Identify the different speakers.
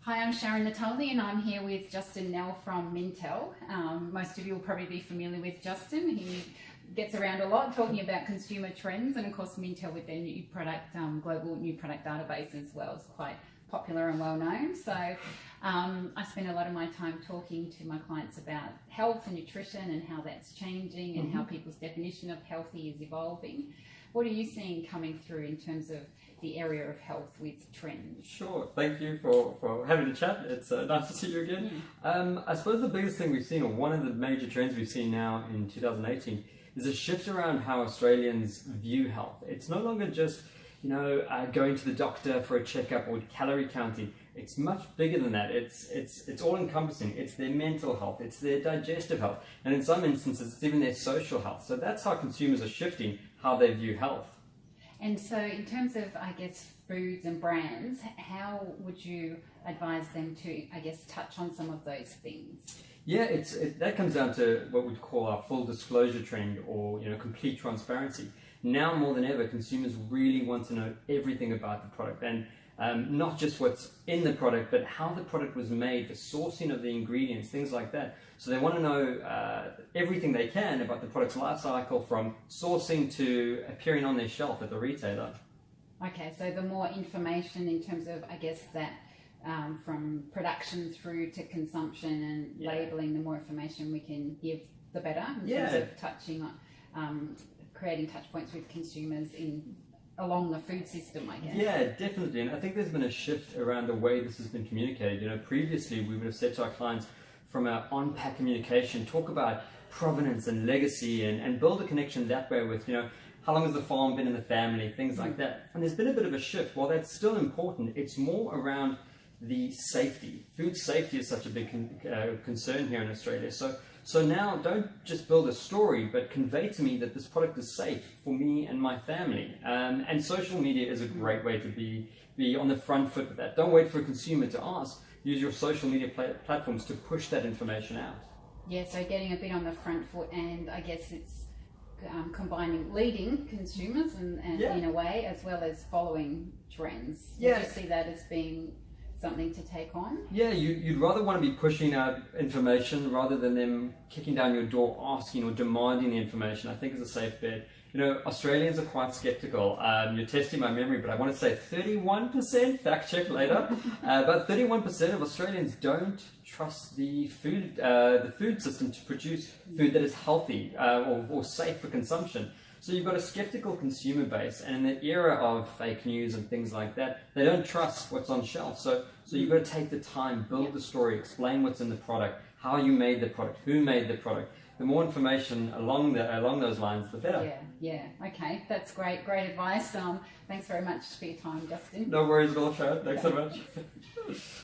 Speaker 1: Hi, I'm Sharon Natali and I'm here with Justin Nel from Mintel. Most of you will probably be familiar with Justin. He gets around a lot talking about consumer trends, and of course Mintel with their new product, global new product database as well is quite popular and well known. So I spend a lot of my time talking to my clients about health and nutrition and how that's changing and how people's definition of healthy is evolving. What are you seeing coming through in terms of the area of health with trends?
Speaker 2: Sure, thank you for having a chat. It's nice to see you again. I suppose the biggest thing we've seen, or one of the major trends we've seen now in 2018, is a shift around how Australians view health. It's no longer just, going to the doctor for a checkup or calorie counting. It's much bigger than that. It's all encompassing. It's their mental health, it's their digestive health, and in some instances it's even their social health. So that's how consumers are shifting how they view health.
Speaker 1: And so in terms of, I guess, foods and brands, how would you advise them to, I guess, touch on some of those things?
Speaker 2: Yeah, that comes down to what we'd call our full disclosure trend, or complete transparency. Now more than ever, consumers really want to know everything about the product, and not just what's in the product, but how the product was made, the sourcing of the ingredients, things like that. So they want to know everything they can about the product's life cycle, from sourcing to appearing on their shelf at the retailer.
Speaker 1: Okay, so the more information in terms of, I guess, that from production through to consumption and labelling, the more information we can give, the better, in terms of touching on, creating touch points with consumers along the food system, I guess.
Speaker 2: Yeah, definitely. And I think there's been a shift around the way this has been communicated. Previously we would have said to our clients, from our on-pack communication, talk about provenance and legacy and build a connection that way with, how long has the farm been in the family, things like that. And there's been a bit of a shift. While that's still important, it's more around the safety. Food safety is such a big concern here in Australia. So now don't just build a story, but convey to me that this product is safe for me and my family. And social media is a great way to be on the front foot with that. Don't wait for a consumer to ask. Use your social media platforms to push that information out. Yeah,
Speaker 1: so getting a bit on the front foot, and I guess it's combining leading consumers and in a way, as well as following trends. Would you see that as being something to take on? Yeah,
Speaker 2: you'd rather want to be pushing out information rather than them kicking down your door asking or demanding the information. I think is a safe bet. Australians are quite skeptical. You're testing my memory, but I want to say 31%, fact check later, but 31% of Australians don't trust the food system to produce food that is healthy or safe for consumption. So you've got a skeptical consumer base, and in the era of fake news and things like that, they don't trust what's on shelf. So you've got to take the time, build the story, explain what's in the product, how you made the product, who made the product. The more information along those lines, the better.
Speaker 1: Yeah. Okay, that's great advice. Thanks very much for your time, Justin.
Speaker 2: No worries at all, Sharon. Thanks so much.